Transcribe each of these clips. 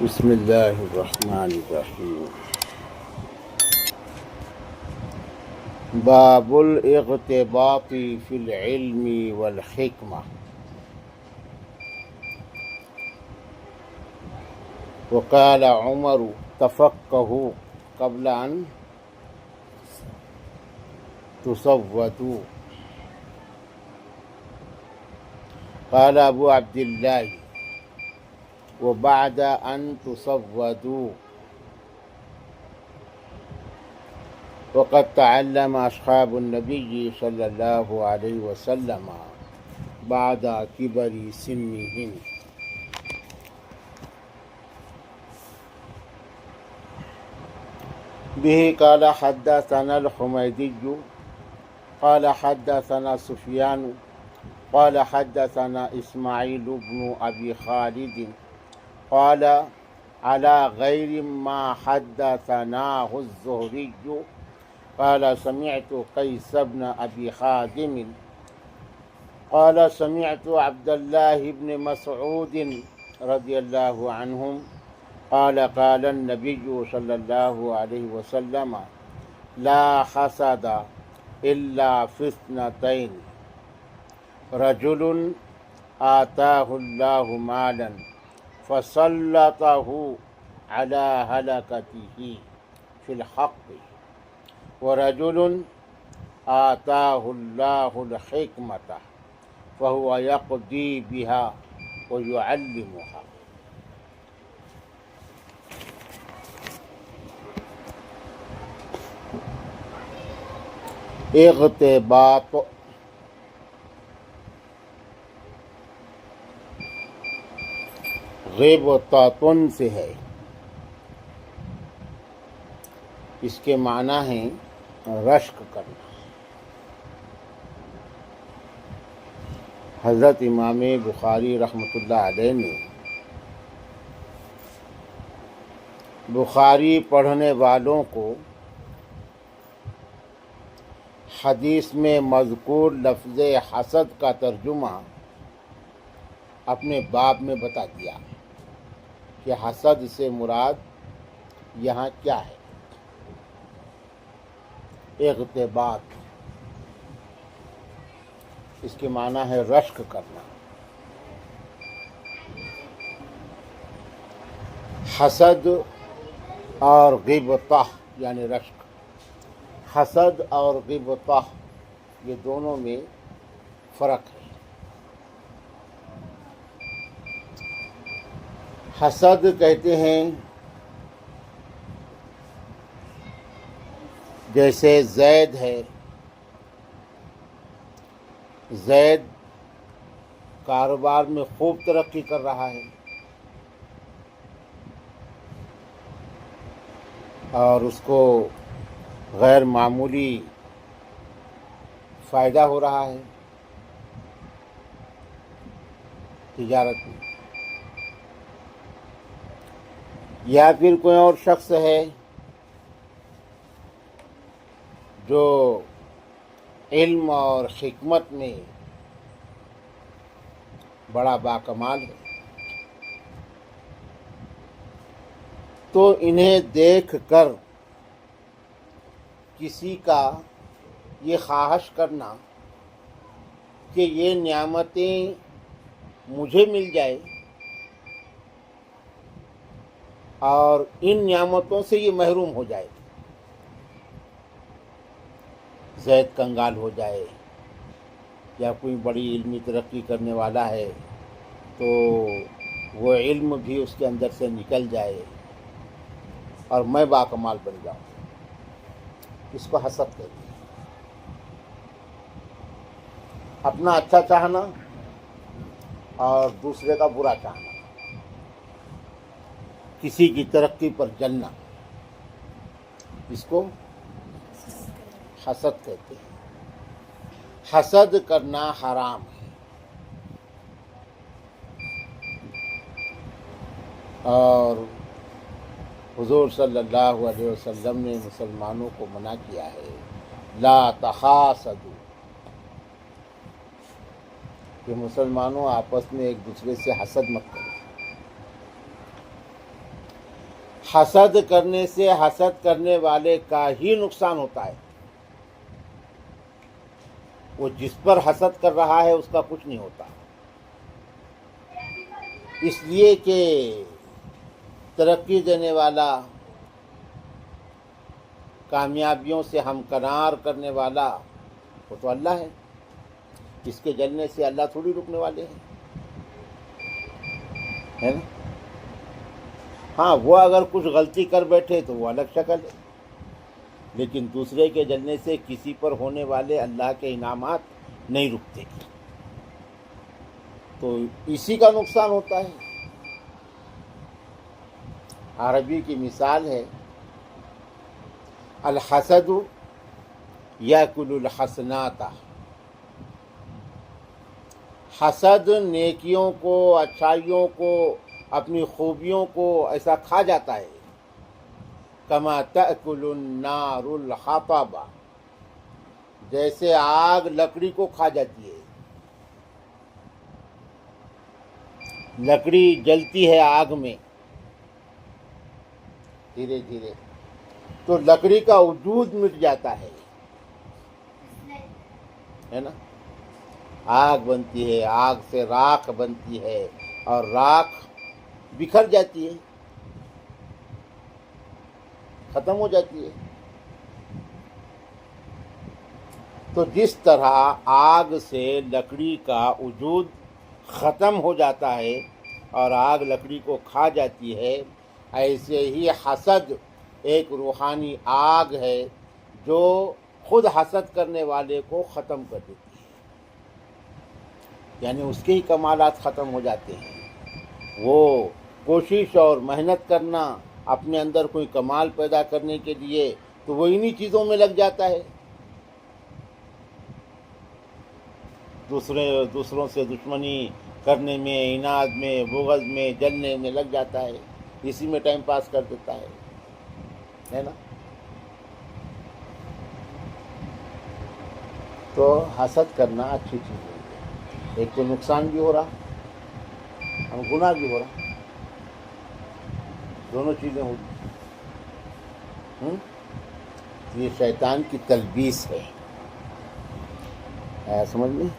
بسم اللہ الرحمن الرحیم۔ باب الاغتباط فی العلم والحکمہ۔ وقال عمر تفقہوا قبل ان تصودوا۔ قال ابو عبد اللہ وبعد ان تصودوا۔ وقد تعلم اصحاب النبی صلی اللہ علیہ وسلم بعد کبر سنهم۔ به قال حدثنا الحمیدی قال حدثنا سفیان قال حدثنا اسماعیل بن ابی خالد قال على غير ما حدثناه الزهري قال سمعت قيس بن أبي حازم قال سمعت عبد الله بن مسعود رضي الله عنهم قال قال النبي صلى الله عليه وسلم لا حسد إلا في اثنتين: رجل آتاه الله مالا فسلطه على هلكته في الحق، ورجل آتاه الله الحكمة فهو يقضي بها ويعلمها۔ اغتباط غیبتاتن سے ہے۔ اس کے معنی ہیں رشک کرنا۔ حضرت امام بخاری رحمۃ اللہ علیہ نے بخاری پڑھنے والوں کو حدیث میں مذکور لفظ حسد کا ترجمہ اپنے باب میں بتا دیا کہ حسد سے مراد یہاں کیا ہے۔ اغتباط اس کے معنی ہے رشک کرنا۔ حسد اور غیبتہ یعنی رشک، حسد اور غیبتہ یہ دونوں میں فرق ہے۔ حسد کہتے ہیں جیسے زید ہے، زید کاروبار میں خوب ترقی کر رہا ہے اور اس کو غیر معمولی فائدہ ہو رہا ہے تجارت میں۔ یا پھر کوئی اور شخص ہے جو علم اور حکمت میں بڑا باکمال ہے، تو انہیں دیکھ کر کسی کا یہ خواہش کرنا کہ یہ نعمتیں مجھے مل جائے اور ان نعمتوں سے یہ محروم ہو جائے، زید کنگال ہو جائے، یا کوئی بڑی علمی ترقی کرنے والا ہے تو وہ علم بھی اس کے اندر سے نکل جائے اور میں باکمال بن جاؤں۔ اس کو حسد کہتے ہیں۔ اپنا اچھا چاہنا اور دوسرے کا برا چاہنا، کسی کی ترقی پر جلنا، اس کو حسد کہتے ہیں۔ حسد کرنا حرام ہے اور حضور صلی اللہ علیہ وسلم نے مسلمانوں کو منع کیا ہے، لا تحاسدوا، کہ مسلمانوں آپس میں ایک دوسرے سے حسد مت کرو۔ حسد کرنے سے حسد کرنے والے کا ہی نقصان ہوتا ہے. وہ جس پر حسد کر رہا ہے اس کا کچھ نہیں ہوتا. اس لیے کہ ترقی دینے والا، کامیابیوں سے ہمکنار کرنے والا وہ تو اللہ ہے. اس کے جلنے سے اللہ تھوڑی رکنے والے ہیں، ہے نا. ہاں، وہ اگر کچھ غلطی کر بیٹھے تو وہ الگ شکل ہے، لیکن دوسرے کے جلنے سے کسی پر ہونے والے اللہ کے انعامات نہیں رکتے، تو اسی کا نقصان ہوتا ہے. عربی کی مثال ہے الحسد یاکل الحسنات. حسد نیکیوں کو، اچھائیوں کو، اپنی خوبیوں کو ایسا کھا جاتا ہے. کما تأکل النار الحطب، جیسے آگ لکڑی کو کھا جاتی ہے. لکڑی جلتی ہے آگ میں دھیرے دھیرے، تو لکڑی کا وجود مٹ جاتا ہے نا. آگ بنتی ہے، آگ سے راکھ بنتی ہے، اور راکھ بکھر جاتی ہے، ختم ہو جاتی ہے. تو جس طرح آگ سے لکڑی کا وجود ختم ہو جاتا ہے اور آگ لکڑی کو کھا جاتی ہے، ایسے ہی حسد ایک روحانی آگ ہے جو خود حسد کرنے والے کو ختم کر دیتی ہے. یعنی اس کے ہی کمالات ختم ہو جاتے ہیں. وہ کوشش اور محنت کرنا اپنے اندر کوئی کمال پیدا کرنے کے لیے، تو وہ انہی چیزوں میں لگ جاتا ہے. دوسروں سے دشمنی کرنے میں، عناد میں، بغض میں، جلنے میں لگ جاتا ہے. اسی میں ٹائم پاس کر دیتا ہے نا. تو حسد کرنا اچھی چیز نہیں ہے. ایک تو نقصان بھی ہو رہا اور گناہ بھی ہو رہا، دونوں چیزیں ہوتی. یہ شیطان کی تلبیس ہے، سمجھ میں؟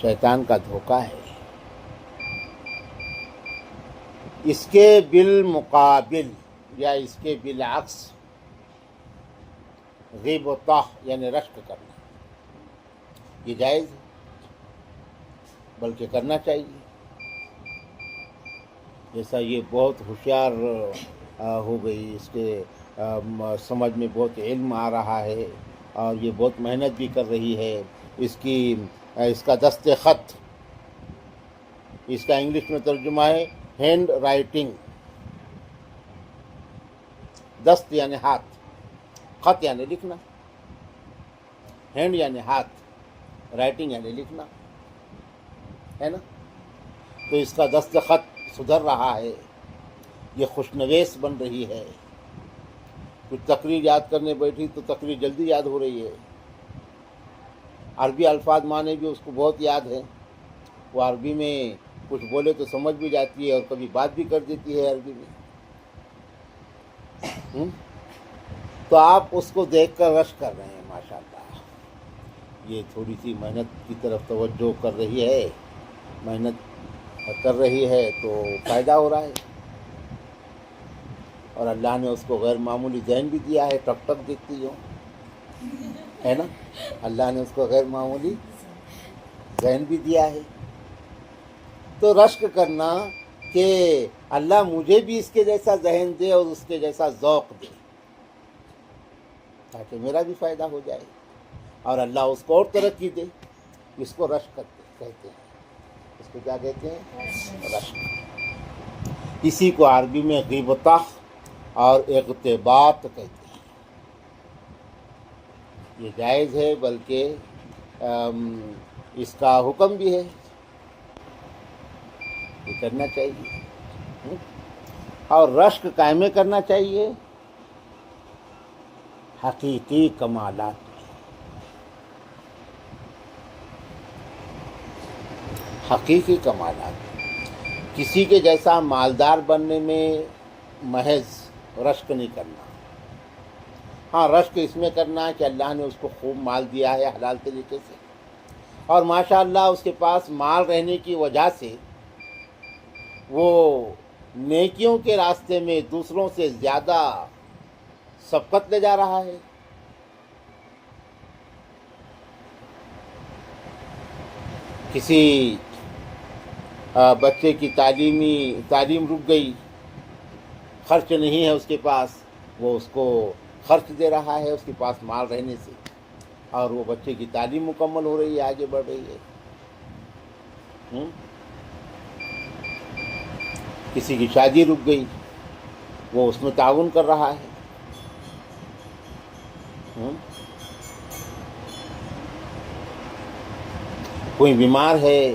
شیطان کا دھوکہ ہے. اس کے بالمقابل یا اس کے بالعکس غیبتہ یعنی رشک کرنا، یہ جائز ہے، بلکہ کرنا چاہیے. جیسا یہ بہت ہوشیار ہو گئی، اس کے سمجھ میں بہت علم آ رہا ہے، اور یہ بہت محنت بھی کر رہی ہے. اس کا دست خط، اس کا انگلش میں ترجمہ ہے ہینڈ رائٹنگ. دست یعنی ہاتھ، خط یعنی لکھنا، ہینڈ یعنی ہاتھ، رائٹنگ یعنی لکھنا، ہے نا. تو اس کا دست خط سدھر رہا ہے، یہ خوشنویس بن رہی ہے. کچھ تقریر یاد کرنے بیٹھی تو تقریر جلدی یاد ہو رہی ہے. عربی الفاظ معنی بھی اس کو بہت یاد ہے. وہ عربی میں کچھ بولے تو سمجھ بھی جاتی ہے، اور کبھی بات بھی کر دیتی ہے عربی میں. تو آپ اس کو دیکھ کر رشک کر رہے ہیں، ماشاءاللہ یہ تھوڑی سی محنت کی طرف توجہ کر رہی ہے، محنت کر رہی ہے تو فائدہ ہو رہا ہے. اور اللہ نے اس کو غیر معمولی ذہن بھی دیا ہے، ٹک ٹک دیکھتی ہو، ہے نا. اللہ نے اس کو غیر معمولی ذہن بھی دیا ہے. تو رشک کرنا کہ اللہ مجھے بھی اس کے جیسا ذہن دے اور اس کے جیسا ذوق دے، تاکہ میرا بھی فائدہ ہو جائے، اور اللہ اس کو اور ترقی دے. اس کو رشک کہتے ہیں. اس کو کیا کہتے ہیں؟ رشک. اسی کو عربی میں غیبتہ اور اغتباط کہتے ہیں. یہ جائز ہے، بلکہ اس کا حکم بھی ہے، یہ کرنا چاہیے. اور رشک قائم کرنا چاہیے حقیقی کمالات میں. حقیقی کمالات، کسی کے جیسا مالدار بننے میں محض رشک نہیں کرنا. ہاں رشک اس میں کرنا ہے کہ اللہ نے اس کو خوب مال دیا ہے حلال طریقے سے، اور ماشاء اللہ اس کے پاس مال رہنے کی وجہ سے وہ نیکیوں کے راستے میں دوسروں سے زیادہ سبقت لے جا رہا ہے. کسی بچے کی تعلیم رک گئی، خرچ نہیں ہے اس کے پاس، وہ اس کو خرچ دے رہا ہے اس کے پاس مال رہنے سے، اور وہ بچے کی تعلیم مکمل ہو رہی ہے، آگے بڑھ رہی ہے. کسی کی شادی رک گئی، وہ اس میں تعاون کر رہا ہے. کوئی بیمار ہے،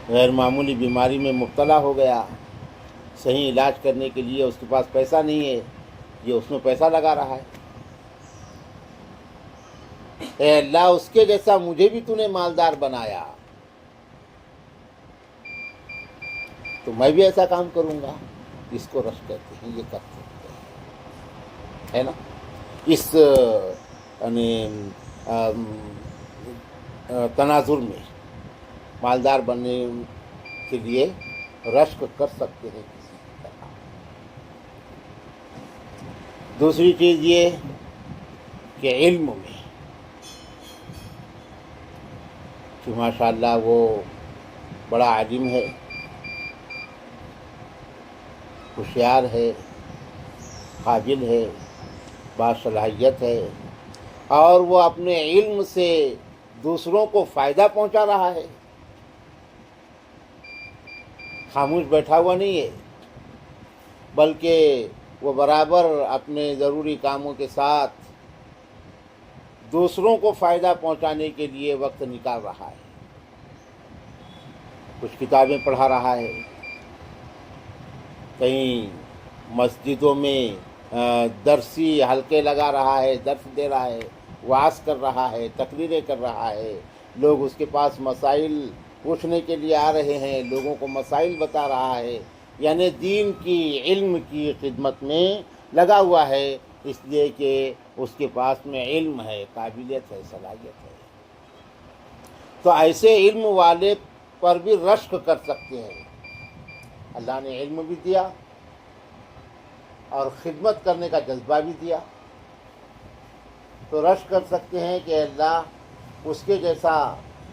غیر معمولی بیماری میں مبتلا ہو گیا، صحیح علاج کرنے کے لیے اس کے پاس پیسہ نہیں ہے، یہ اس میں پیسہ لگا رہا ہے. اے اللہ اس کے جیسا مجھے بھی تو نے مالدار بنایا تو میں بھی ایسا کام کروں گا. اس کو رشک کہتے ہیں، یہ کر سکتے ہیں، ہے نا. اس تناظر میں مالدار بننے کے لیے رشک کر سکتے ہیں کسی کی طرح. دوسری چیز یہ کہ علم میں کہ ماشاء اللہ وہ بڑا عالم ہے، ہوشیار ہے، قابل ہے، باصلاحیت ہے، اور وہ اپنے علم سے دوسروں کو فائدہ پہنچا رہا ہے، خاموش بیٹھا ہوا نہیں ہے، بلکہ وہ برابر اپنے ضروری کاموں کے ساتھ دوسروں کو فائدہ پہنچانے کے لیے وقت نکال رہا ہے. کچھ کتابیں پڑھا رہا ہے، کہیں مسجدوں میں درسی حلقے لگا رہا ہے، درس دے رہا ہے، وعظ کر رہا ہے، تقریریں کر رہا ہے. لوگ اس کے پاس مسائل پوچھنے کے لیے آ رہے ہیں، لوگوں کو مسائل بتا رہا ہے. یعنی دین کی، علم کی خدمت میں لگا ہوا ہے، اس لیے کہ اس کے پاس میں علم ہے، قابلیت ہے، صلاحیت ہے. تو ایسے علم والے پر بھی رشک کر سکتے ہیں. اللہ نے علم بھی دیا اور خدمت کرنے کا جذبہ بھی دیا، تو رشک کر سکتے ہیں کہ اللہ اس کے جیسا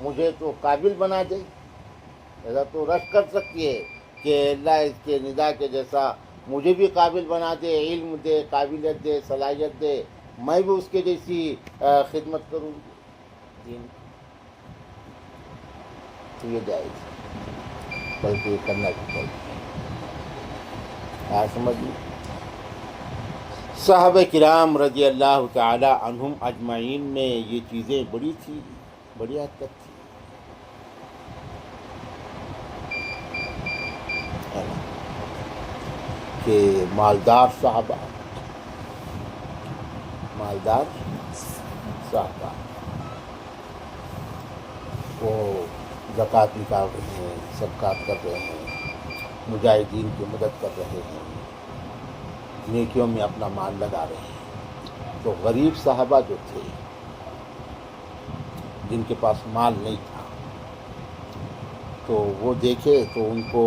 مجھے تو قابل بنا دے. ایسا تو رشک کر سکتی ہے کہ اللہ اس کے ندا کے جیسا مجھے بھی قابل بنا دے، علم دے، قابلیت دے، صلاحیت دے، میں بھی اس کے جیسی خدمت کروں گی. تو یہ جائز بلکہ یہ کرنا بھی چاہیے. سمجھ لیں. صحابہ کرام رضی اللہ تعالی عنہم اجمعین میں یہ چیزیں بڑی تھی، بڑی حد تک تھی. کہ مالدار صحابہ وہ زکوٰۃ نکال رہے ہیں، صدقات کر رہے ہیں، مجاہدین کی مدد کر رہے ہیں، نیکیوں میں اپنا مال لگا رہے ہیں. تو غریب صحابہ جو تھے، جن کے پاس مال نہیں تھا، تو وہ دیکھے تو ان کو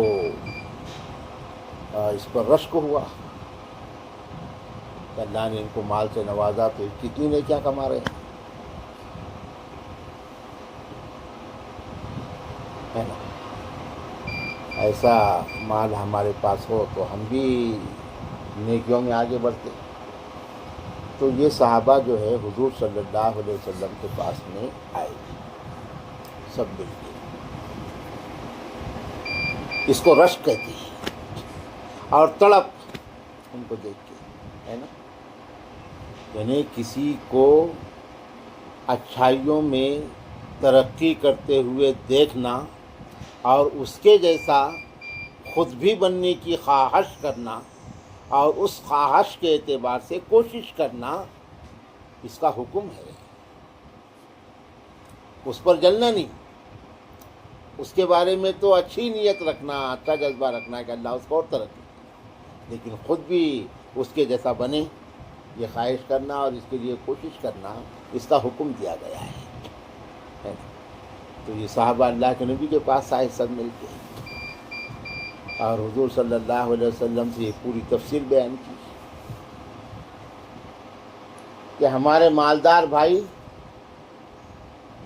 اس پر رشک ہوا کہ اللہ نے ان کو مال سے نوازا تو کتنی نیکیاں کما رہے ہیں، ہے نا. ایسا مال ہمارے پاس ہو تو ہم بھی نیکیوں میں آگے بڑھتے. تو یہ صحابہ جو ہے حضور صلی اللہ علیہ وسلم کے پاس میں آئے سب مل کے. اس کو رشک کہتی ہے، اور تڑپ ان کو دیکھ کے، ہے نا. یعنی کسی کو اچھائیوں میں ترقی کرتے ہوئے دیکھنا اور اس کے جیسا خود بھی بننے کی خواہش کرنا، اور اس خواہش کے اعتبار سے کوشش کرنا، اس کا حکم ہے. اس پر جلنا نہیں، اس کے بارے میں تو اچھی نیت رکھنا، اچھا جذبہ رکھنا کہ اللہ اس کو اور ترقی. لیکن خود بھی اس کے جیسا بنے، یہ خواہش کرنا اور اس کے لیے کوشش کرنا، اس کا حکم دیا گیا ہے نا؟ تو یہ صحابہ اللہ کے نبی کے پاس آئے سب مل کے، اور حضور صلی اللہ علیہ وسلم سے یہ پوری تفصیل بیان کی کہ ہمارے مالدار بھائی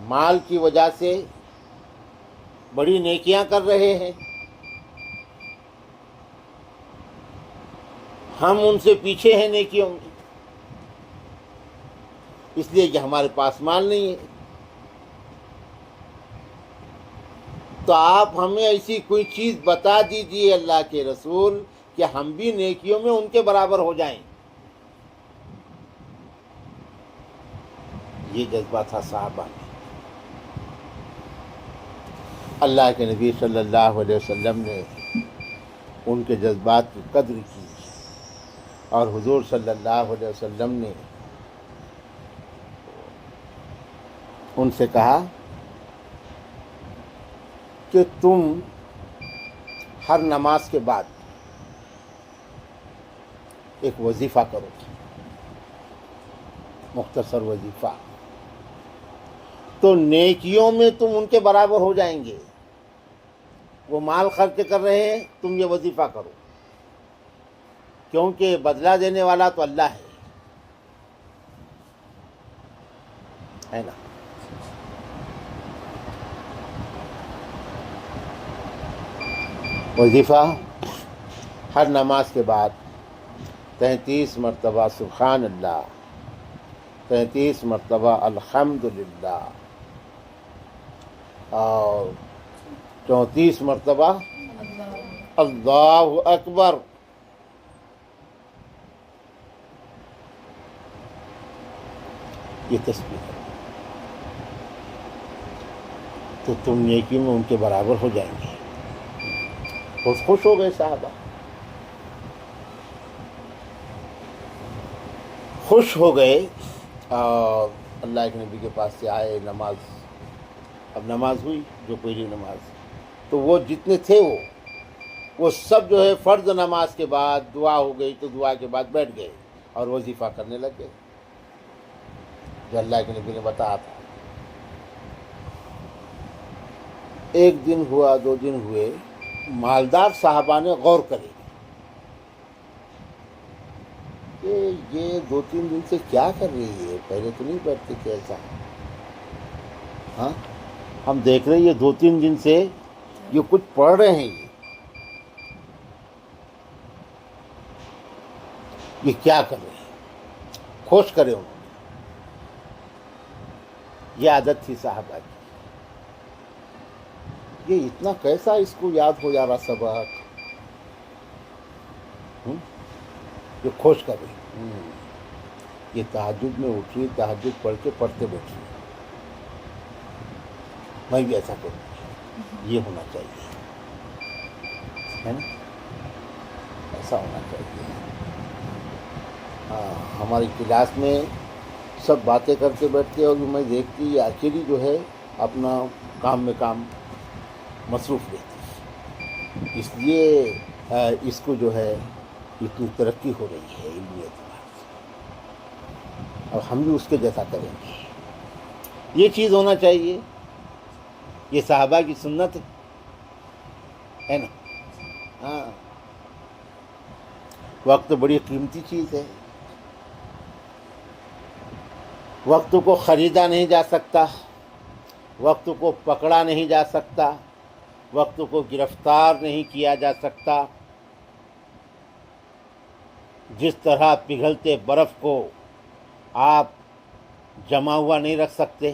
مال کی وجہ سے بڑی نیکیاں کر رہے ہیں، ہم ان سے پیچھے ہیں نیکیوں میں، اس لیے کہ ہمارے پاس مال نہیں ہے۔ تو آپ ہمیں ایسی کوئی چیز بتا دیجئے اللہ کے رسول کہ ہم بھی نیکیوں میں ان کے برابر ہو جائیں۔ یہ جذبہ تھا صحابہ میں۔ اللہ کے نبی صلی اللہ علیہ وسلم نے ان کے جذبات کی قدر کی، اور حضور صلی اللہ علیہ وسلم نے ان سے کہا کہ تم ہر نماز کے بعد ایک وظیفہ کرو، مختصر وظیفہ، تو نیکیوں میں تم ان کے برابر ہو جائیں گے۔ وہ مال خرچ کر رہے ہیں، تم یہ وظیفہ کرو، کیونکہ بدلہ دینے والا تو اللہ ہے نا۔ وظیفہ ہر نماز کے بعد 33 مرتبہ سبحان اللہ، 33 مرتبہ الحمدللہ، اور 34 مرتبہ اللہ اکبر۔ یہ تسبیح ہے، تو تم نیکی میں ان کے برابر ہو جائیں گے۔ بہت خوش ہو گئے صحابہ، خوش ہو گئے، اور اللہ کے نبی کے پاس سے آئے، اب نماز ہوئی جو پہلی نماز، تو وہ جتنے تھے وہ سب جو ہے فرض نماز کے بعد دعا ہو گئی تو دعا کے بعد بیٹھ گئے اور وظیفہ کرنے لگ گئے جو اللہ کے نبی نے بتایا تھا۔ ایک دن ہوا، 2 دن ہوئے، مالدار صحابہ نے غور کرے کہ یہ 2-3 دن سے کیا کر رہی ہے، پہلے تو نہیں بیٹھتے تھے ایسا، ہاں ہم دیکھ رہے ہیں یہ 2-3 دن سے یہ کچھ پڑھ رہے ہیں، یہ کیا کر رہے ہیں، کھوج کرے انہوں نے۔ یہ عادت تھی صحابہ کی، یہ اتنا کیسا اس کو یاد ہو جا رہا سبق، یہ کھوج کر رہے، یہ تہجد میں اٹھی، تہجد پڑھ کے پڑھتے بیٹھی، میں بھی ایسا کروں، یہ ہونا چاہیے، ہے نا، ایسا ہونا چاہیے۔ ہاں، ہماری کلاس میں سب باتیں کرتے بیٹھتے، اور میں دیکھتی یہ اکیلی جو ہے اپنا کام میں کام مصروف رہتی، اس لیے اس کو جو ہے اتنی ترقی ہو رہی ہے علمی اعتبار سے، اور ہم بھی اس کے جیسا کریں گے، یہ چیز ہونا چاہیے۔ یہ صحابہ کی سنت ہے نا۔ ہاں، وقت بڑی قیمتی چیز ہے، وقت کو خریدا نہیں جا سکتا، وقت کو پکڑا نہیں جا سکتا، وقت کو گرفتار نہیں کیا جا سکتا۔ جس طرح پگھلتے برف کو آپ جمع ہوا نہیں رکھ سکتے،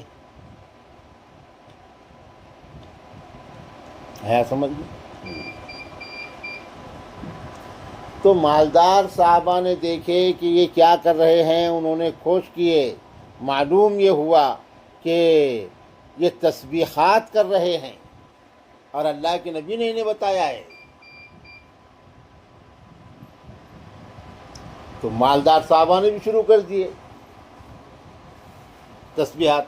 ہے سمجھ میں؟ تو مالدار صحابہ نے دیکھے کہ یہ کیا کر رہے ہیں، انہوں نے کھوج کیے، معلوم یہ ہوا کہ یہ تسبیحات کر رہے ہیں، اور اللہ کے نبی نے انہیں بتایا ہے۔ تو مالدار صحابہ نے بھی شروع کر دیے تسبیحات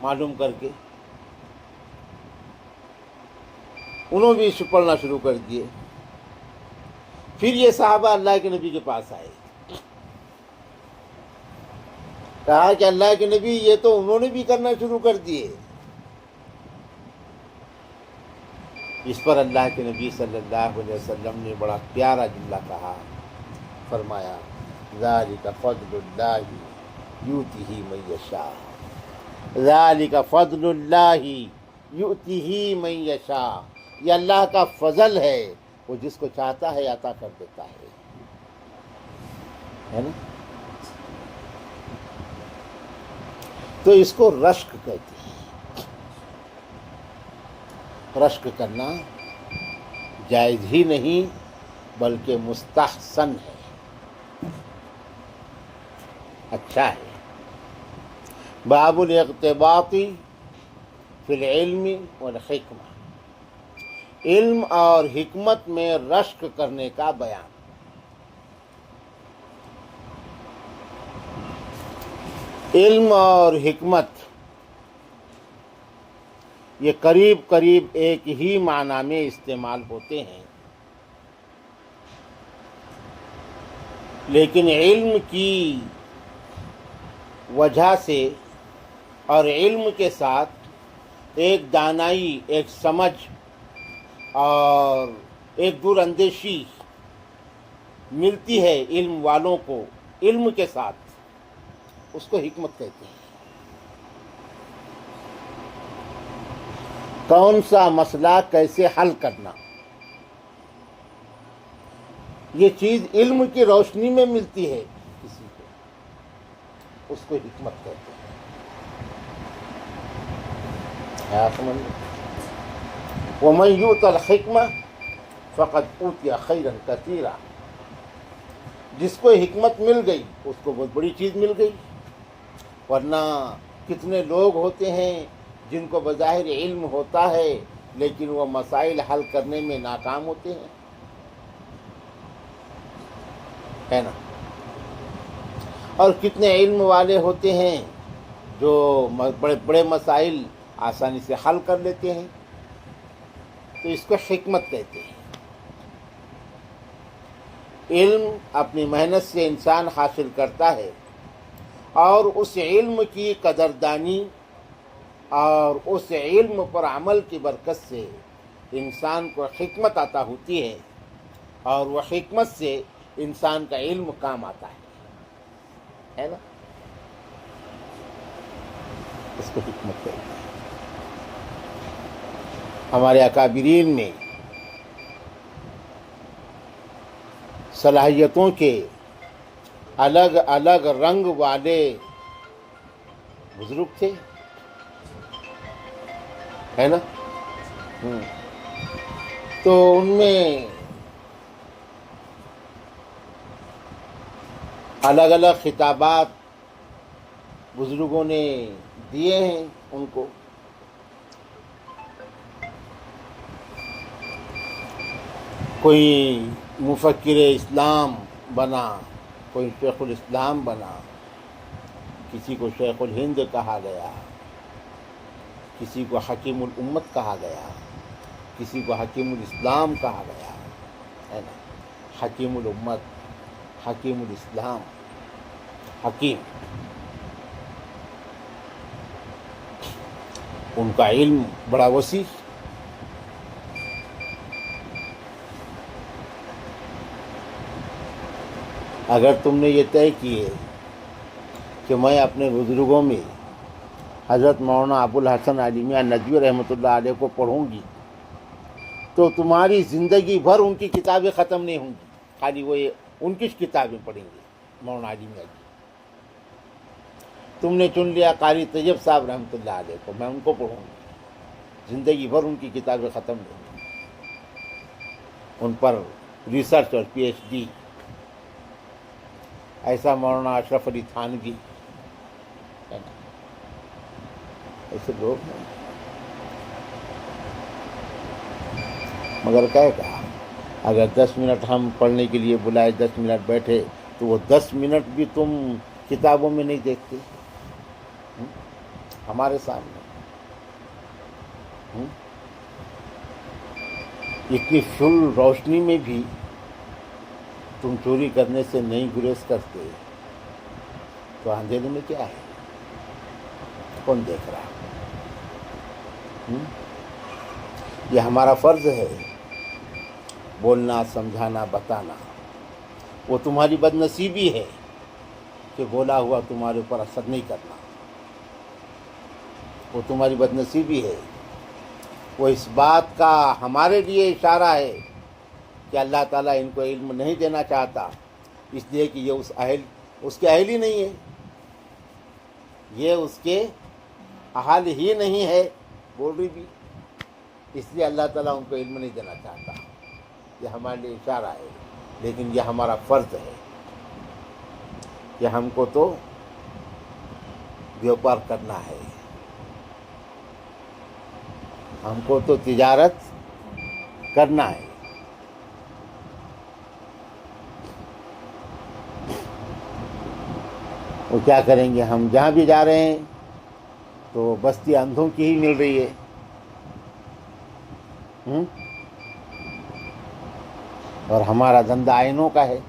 معلوم کر کے، انہوں بھی پڑھنا شروع کر دیے۔ پھر یہ صحابہ اللہ کے نبی کے پاس آئے، کہا کہ اللہ کے نبی یہ تو انہوں نے بھی کرنا شروع کر دیے۔ اس پر اللہ کے نبی صلی اللہ علیہ وسلم نے بڑا پیارا جملہ کہا، فرمایا ذالک فضل اللہ یؤتیہ من یشاء، ذالک فضل اللہ یؤتیہ من یشاء، یہ اللہ کا فضل ہے، وہ جس کو چاہتا ہے عطا کر دیتا ہے نا۔ تو اس کو رشک کہتے ہیں۔ رشک کرنا جائز ہی نہیں بلکہ مستحسن ہے، اچھا ہے۔ باب الاقتباط فی العلم والحکمہ، علم اور حکمت میں رشک کرنے کا بیان۔ علم اور حکمت یہ قریب قریب ایک ہی معنی میں استعمال ہوتے ہیں، لیکن علم کی وجہ سے اور علم کے ساتھ ایک دانائی، ایک سمجھ اور ایک دور اندیشی ملتی ہے علم والوں کو، علم کے ساتھ، اس کو حکمت کہتے ہیں۔ کون سا مسئلہ کیسے حل کرنا، یہ چیز علم کی روشنی میں ملتی ہے کسی کو، اس کو حکمت کہتے ہیں۔ آپ سمجھ لیں، وَمَن يُؤْتَ الْحِكْمَةَ فَقَدْ أُوتِيَ خَيْرًا كَثِيرًا، جس کو حکمت مل گئی اس کو بہت بڑی چیز مل گئی، ورنہ کتنے لوگ ہوتے ہیں جن کو بظاہر علم ہوتا ہے لیکن وہ مسائل حل کرنے میں ناکام ہوتے ہیں، ہے نا۔ اور کتنے علم والے ہوتے ہیں جو بڑے بڑے مسائل آسانی سے حل کر لیتے ہیں، تو اس کو حکمت کہتے ہیں۔ علم اپنی محنت سے انسان حاصل کرتا ہے، اور اس علم کی قدردانی اور اس علم پر عمل کی برکت سے انسان کو حکمت عطا ہوتی ہے، اور وہ حکمت سے انسان کا علم کام آتا ہے نا، اس کو حکمت کہتے ہیں۔ ہمارے اکابرین میں صلاحیتوں کے الگ الگ رنگ والے بزرگ تھے، ہے نا۔ تو ان میں الگ الگ خطابات بزرگوں نے دیے ہیں ان کو۔ کوئی مفکر اسلام بنا، کوئی شیخ الاسلام بنا، کسی کو شیخ الہند کہا گیا، کسی کو حکیم الامت کہا گیا، کسی کو حکیم الاسلام کہا گیا، ہے نا۔ حکیم الامت، حکیم الاسلام، حکیم، ان کا علم بڑا وسیع۔ اگر تم نے یہ طے کیے کہ میں اپنے بزرگوں میں حضرت مولانا ابو الحسن علی میاں ندوی رحمۃ اللہ علیہ کو پڑھوں گی، تو تمہاری زندگی بھر ان کی کتابیں ختم نہیں ہوں گی، خالی وہ ان کی کتابیں پڑھیں گے مولانا علی میاں کی۔ تم نے چن لیا قاری طیب صاحب رحمۃ اللہ علیہ کو، میں ان کو پڑھوں گی، زندگی بھر ان کی کتابیں ختم نہیں ہوں گی، ان پر ریسرچ اور پی ایچ ڈی۔ ایسا مولانا اشرف علی تھانوی، ایسے لوگ ہیں۔ مگر کہا اگر 10 منٹ ہم پڑھنے کے لیے بلائے، 10 منٹ بیٹھے، تو وہ 10 منٹ بھی تم کتابوں میں نہیں دیکھتے ہمارے سامنے۔ اتنی فل روشنی میں بھی تم چوری کرنے سے نہیں گریز کرتے تو اندھیرے میں کیا ہے؟ کون دیکھ رہا؟ یہ ہمارا فرض ہے بولنا، سمجھانا، بتانا۔ وہ تمہاری بد نصیبی ہے کہ بولا ہوا تمہارے اوپر اثر نہیں کرنا، وہ تمہاری بد نصیبی ہے۔ وہ اس بات کا ہمارے لیے اشارہ ہے کہ اللہ تعالیٰ ان کو علم نہیں دینا چاہتا، اس لیے کہ یہ اس کے اہل ہی نہیں ہے، یہ اس کے اہل ہی نہیں ہے، بول رہی بھی، اس لیے اللہ تعالیٰ ان کو علم نہیں دینا چاہتا۔ یہ ہمارے لیے اشارہ ہے، لیکن یہ ہمارا فرض ہے کہ ہم کو تو بیوپار کرنا ہے، ہم کو تو تجارت کرنا ہے۔ وہ کیا کریں گے؟ ہم جہاں بھی جا رہے ہیں تو بستی اندھوں کی ہی مل رہی ہے، اور ہمارا دھندا آئینوں کا ہے،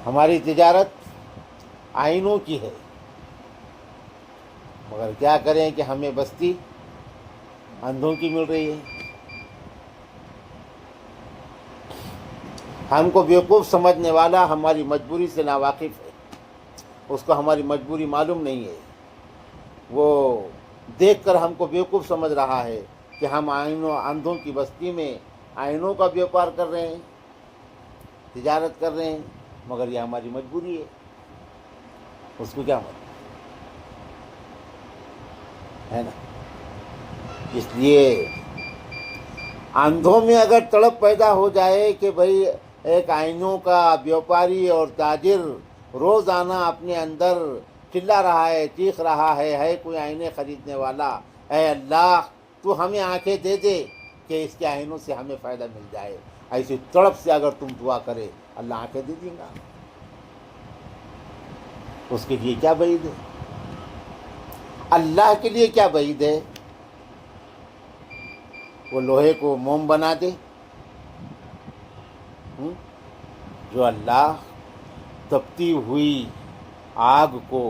ہماری تجارت آئینوں کی ہے، مگر کیا کریں کہ ہمیں بستی اندھوں کی مل رہی ہے۔ ہم کو بیوقوف سمجھنے والا ہماری مجبوری سے ناواقف ہے، اس کو ہماری مجبوری معلوم نہیں ہے، وہ دیکھ کر ہم کو بیوقوف سمجھ رہا ہے کہ ہم اندھوں کی بستی میں آئینوں کا بیوپار کر رہے ہیں، تجارت کر رہے ہیں، مگر یہ ہماری مجبوری ہے، اس کو کیا مطلب ہے نا؟ اس لیے اندھوں میں اگر تڑپ پیدا ہو جائے کہ بھئی ایک آئینوں کا بیوپاری اور تاجر روزانہ اپنے اندر چلا رہا ہے، چیخ رہا ہے کوئی آئینے خریدنے والا، اے اللہ تو ہمیں آنکھیں دے دے کہ اس کے آئینوں سے ہمیں فائدہ مل جائے، ایسی تڑپ سے اگر تم دعا کرے اللہ آنکھیں دے دیں گا۔ اس کے لیے کیا بعید ہے؟ اللہ کے لیے کیا بعید ہے؟ وہ لوہے کو موم بنا دے، جو اللہ تپتی ہوئی آگ کو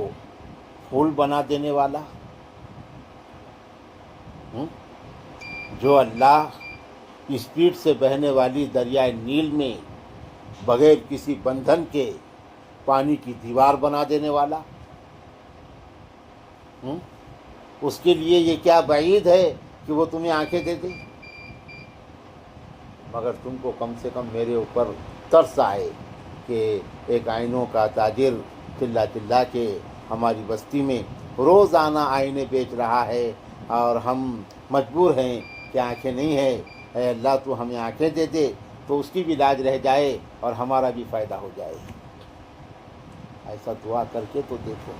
پھول بنا دینے والا، جو اللہ اسپیڈ سے بہنے والی دریائے نیل میں بغیر کسی بندھن کے پانی کی دیوار بنا دینے والا، اس کے لیے یہ کیا بعید ہے کہ وہ تمہیں آنکھیں دے دے؟ مگر تم کو کم سے کم میرے اوپر ترس آئے کہ ایک آئینوں کا تاجر چلا چلا کے ہماری بستی میں روزانہ آئینے بیچ رہا ہے اور ہم مجبور ہیں کہ آنکھیں نہیں ہیں، اے اللہ تو ہمیں آنکھیں دے دے تو اس کی بھی لاج رہ جائے اور ہمارا بھی فائدہ ہو جائے۔ ایسا دعا کر کے تو دیکھو،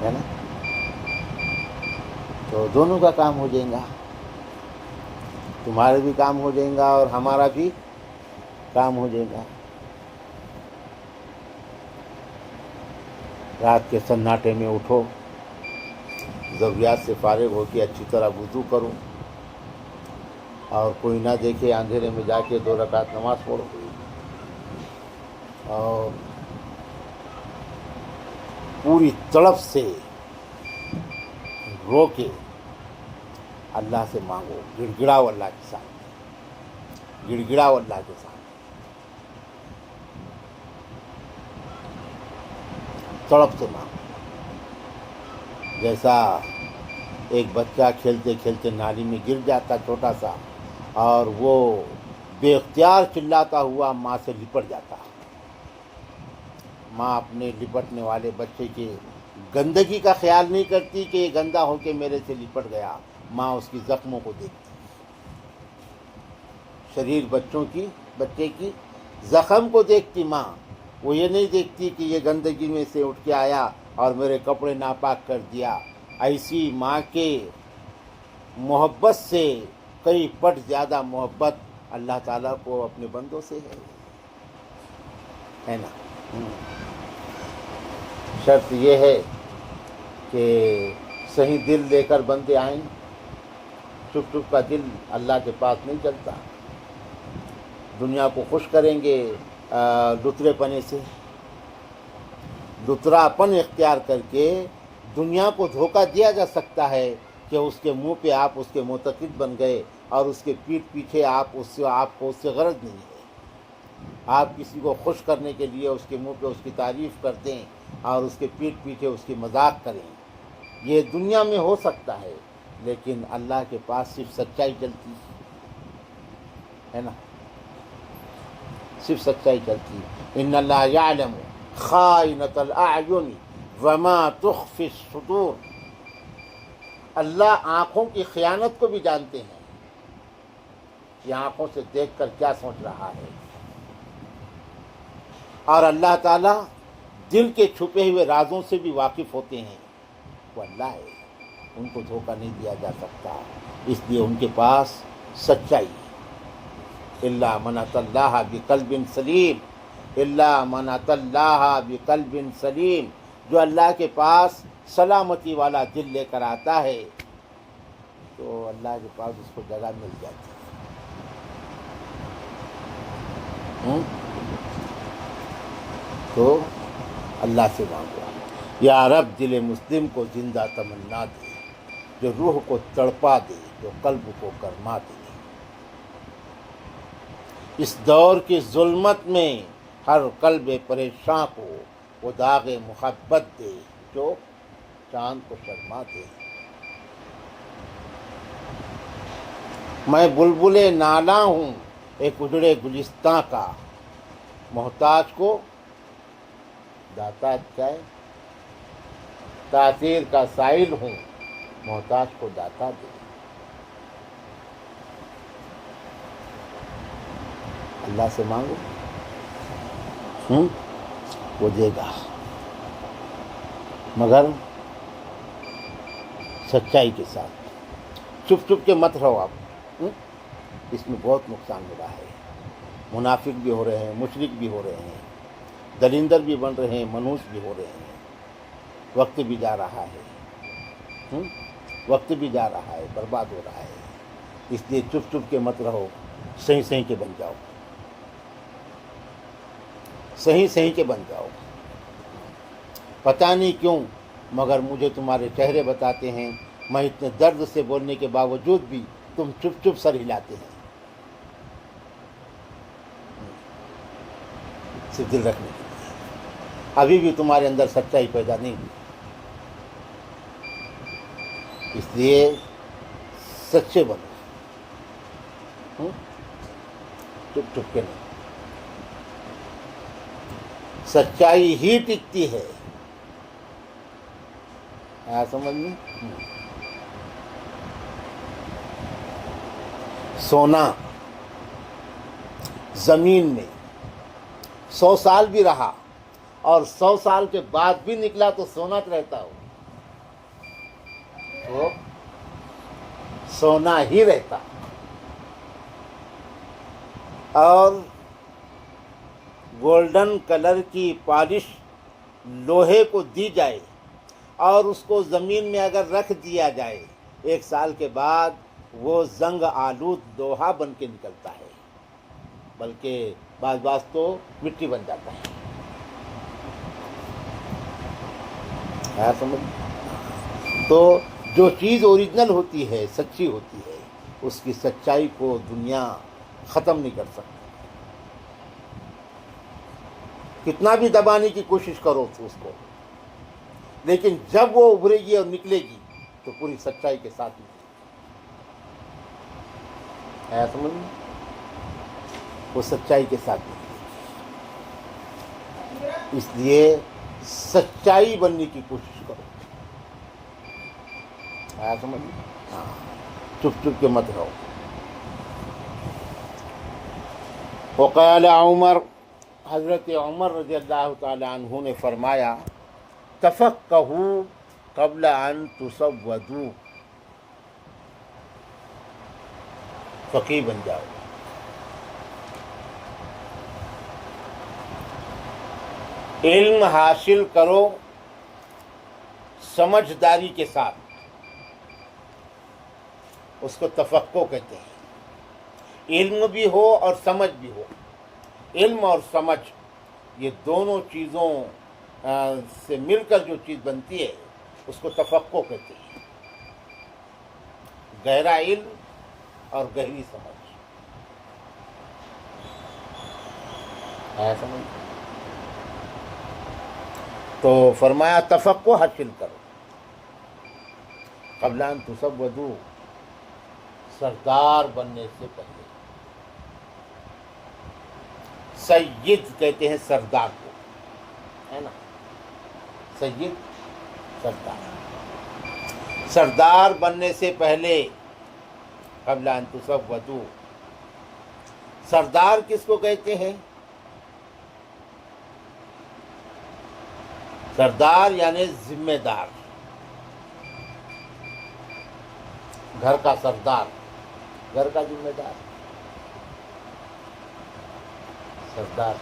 ہے نا؟ تو دونوں کا کام ہو جائے گا، تمہارا بھی کام ہو جائے گا اور ہمارا بھی کام ہو جائے گا۔ رات کے سناٹے میں اٹھو، ضروریات سے فارغ ہو کے اچھی طرح وضو کرو، اور کوئی نہ دیکھے اندھیرے میں جا کے 2 رکعت نماز پڑھو، اور پوری تڑپ سے رو کے اللہ سے مانگو، گڑگڑاؤ اللہ کے سامنے، گڑگڑاؤ اللہ کے سامنے، تڑپ سے مانگو۔ جیسا ایک بچہ کھیلتے کھیلتے نالی میں گر جاتا چھوٹا سا، اور وہ بے اختیار چلاتا ہوا ماں سے لپٹ جاتا، ماں اپنے لپٹنے والے بچے کی گندگی کا خیال نہیں کرتی کہ یہ گندا ہو کے میرے سے لپٹ گیا، ماں اس کی زخموں کو دیکھتی، شریر بچے کی زخم کو دیکھتی ماں، وہ یہ نہیں دیکھتی کہ یہ گندگی میں سے اٹھ کے آیا اور میرے کپڑے ناپاک کر دیا۔ ایسی ماں کے محبت سے کئی پٹ زیادہ محبت اللہ تعالیٰ کو اپنے بندوں سے ہے نا؟ شرط یہ ہے کہ صحیح دل لے کر بندے آئیں، چپ چپ کا دل اللہ کے پاس نہیں چلتا. دنیا کو خوش کریں گے لترے پنے سے، لترا پن اختیار کر کے دنیا کو دھوکہ دیا جا سکتا ہے کہ اس کے منہ پہ آپ اس کے معتقد بن گئے اور اس کے پیٹھ پیچھے آپ کو اس سے غرض نہیں ہے. آپ کسی کو خوش کرنے کے لیے اس کے منہ پہ اس کی تعریف کر دیں اور اس کے پیٹھ پیچھے اس کی مذاق کریں. یہ دنیا میں ہو سکتا ہے، لیکن اللہ کے پاس صرف سچائی چلتی ہے نا، صرف سچائی چلتی. ان اللہ یعلم خائنۃ الاعین وما تخفی الصدور. اللہ آنکھوں کی خیانت کو بھی جانتے ہیں کہ آنکھوں سے دیکھ کر کیا سوچ رہا ہے. اور اللہ تعالیٰ دل کے چھپے ہوئے رازوں سے بھی واقف ہوتے ہیں. وہ اللہ ہے، ان کو دھوکہ نہیں دیا جا سکتا، اس لیے ان کے پاس سچائی ہے. الا من اتى الله بقلب سلیم، الا من اتى الله بقلب سلیم. جو اللہ کے پاس سلامتی والا دل لے کر آتا ہے تو اللہ کے پاس اس کو جگہ مل جاتی ہے. تو اللہ سے مانگو، یا رب دل مسلم کو زندہ تمنا دے، جو روح کو تڑپا دے، جو قلب کو گرما دے. اس دور کی ظلمت میں ہر قلب پریشاں کو وہ داغ محبت دے، جو چاند کو شرما دے. میں بلبل نالا ہوں ایک اجڑے گلستاں کا، محتاج کو داتا جائے. تاثیر کا سائل ہوں، محتاج کو داتا دے. اللہ سے مانگو، وہ دے گا، مگر سچائی کے ساتھ. چپ چپ کے مت رہو آپ، اس میں بہت نقصان ہو رہا ہے. منافق بھی ہو رہے ہیں، مشرک بھی ہو رہے ہیں، دلندر بھی بن رہے ہیں، منحوس بھی ہو رہے ہیں. وقت بھی جا رہا ہے، وقت بھی جا رہا ہے، برباد ہو رہا ہے. اس لیے چپ چپ کے مت رہو، صحیح صحیح کے بن جاؤ، صحیح صحیح کے بن جاؤ. پتہ نہیں کیوں مگر مجھے تمہارے چہرے بتاتے ہیں، میں اتنے درد سے بولنے کے باوجود بھی تم چپ چپ سر ہلاتے ہیں. سے دل رکھنے کے لیے ابھی بھی تمہارے اندر سچائی پیدا نہیں ہوئی. اس لیے سچے بنو، چپ چپ کے نہیں. سچائی ہی ٹکتی ہے. سمجھ میں؟ سونا زمین میں 100 سال بھی رہا اور 100 سال کے بعد بھی نکلا تو سونا رہتا ہو، تو سونا ہی رہتا. اور گولڈن کلر کی پالش لوہے کو دی جائے اور اس کو زمین میں اگر رکھ دیا جائے، 1 سال کے بعد وہ زنگ آلود لوہا بن کے نکلتا ہے، بلکہ بعض تو مٹی بن جاتا ہے. سمجھ؟ تو جو چیز اوریجنل ہوتی ہے، سچی ہوتی ہے، اس کی سچائی کو دنیا ختم نہیں کر سکتی. کتنا بھی دبانے کی کوشش کرو اس کو، لیکن جب وہ ابھرے گی اور نکلے گی تو پوری سچائی کے ساتھ نکلے گی. سمجھ میں؟ وہ سچائی کے ساتھ نکلے گی. اس لیے سچائی بننے کی کوشش کرو. سمجھ میں؟ ہاں، چپ چپ کے مت رہو. وقال عمر، حضرت عمر رضی اللہ تعالی عنہ نے فرمایا، تفقہوا قبل ان تسودوا. فقیہ بن جاؤ. علم حاصل کرو سمجھداری کے ساتھ، اس کو تفقہ کہتے ہیں۔ علم بھی ہو اور سمجھ بھی ہو، علم اور سمجھ یہ دونوں چیزوں سے مل کر جو چیز بنتی ہے اس کو تفقہ کہتے ہیں، گہرا علم اور گہری سمجھ۔ آیا سمجھ؟ تو فرمایا تفقہ حاصل کرو قبل ان تسودوا، سردار بننے سے پہلے۔ سید کہتے ہیں سردار کو، ہے نا، سید سردار، سردار بننے سے پہلے قبل ان تسودوا۔ سردار کس کو کہتے ہیں؟ سردار یعنی ذمہ دار، گھر کا سردار، گھر کا ذمہ دار، سردار،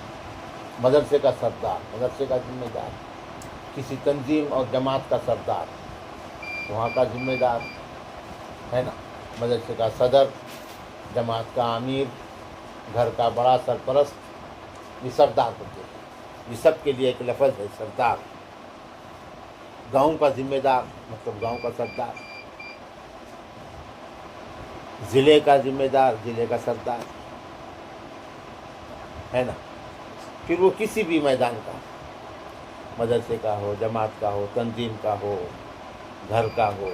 مدرسے کا سردار، مدرسے کا ذمہ دار، کسی تنظیم اور جماعت کا سردار، وہاں کا ذمہ دار، ہے نا، مدرسے کا صدر، جماعت کا امیر، گھر کا بڑا سرپرست، یہ سردار ہوتے ہیں۔ یہ سب کے لیے ایک لفظ ہے سردار۔ گاؤں کا ذمہ دار مطلب گاؤں کا سردار، ضلع کا ذمہ دار، ضلع کا سردار، ہے نا۔ پھر وہ کسی بھی میدان کا، مدرسے کا ہو، جماعت کا ہو، تنظیم کا ہو، گھر کا ہو،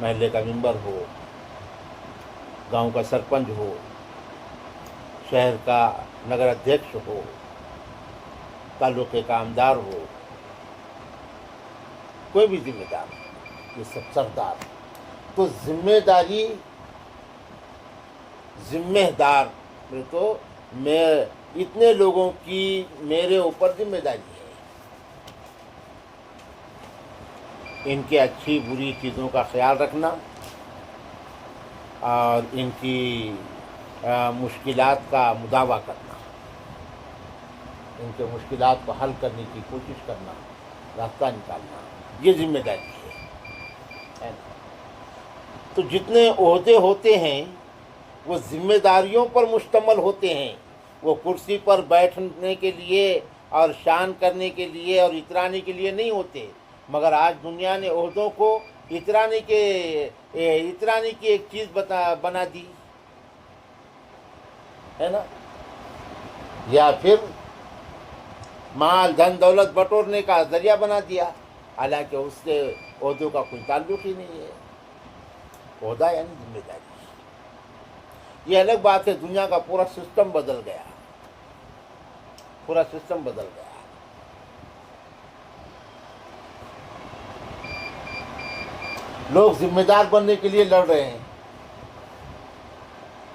محلے کا ممبر ہو، گاؤں کا سرپنچ ہو، شہر کا نگر ادھیکش ہو، تعلقے کا آمدار ہو، کوئی بھی ذمہ دار، یہ سب سردار۔ تو ذمہ داری، ذمہ دار تو میں اتنے لوگوں کی میرے اوپر ذمہ داری ہے، ان کی اچھی بری چیزوں کا خیال رکھنا اور ان کی مشکلات کا مداوع کرنا، ان کے مشکلات کو حل کرنے کی کوشش کرنا، راستہ نکالنا، یہ ذمہ داری ہے نا۔ تو جتنے عہدے ہوتے ہیں وہ ذمہ داریوں پر مشتمل ہوتے ہیں، وہ کرسی پر بیٹھنے کے لیے اور شان کرنے کے لیے اور اترانے کے لیے نہیں ہوتے، مگر آج دنیا نے عہدوں کو اترانے کی ایک چیز بنا دی ہے نا، یا پھر مال دھن دولت بٹورنے کا ذریعہ بنا دیا، حالانکہ اس سے عہدوں کا کوئی تعلق ہی نہیں ہے۔ عہدہ یعنی ذمہ داری، یہ الگ بات ہے۔ دنیا کا پورا سسٹم بدل گیا، پورا سسٹم بدل گیا۔ لوگ ذمہ دار بننے کے لیے لڑ رہے ہیں،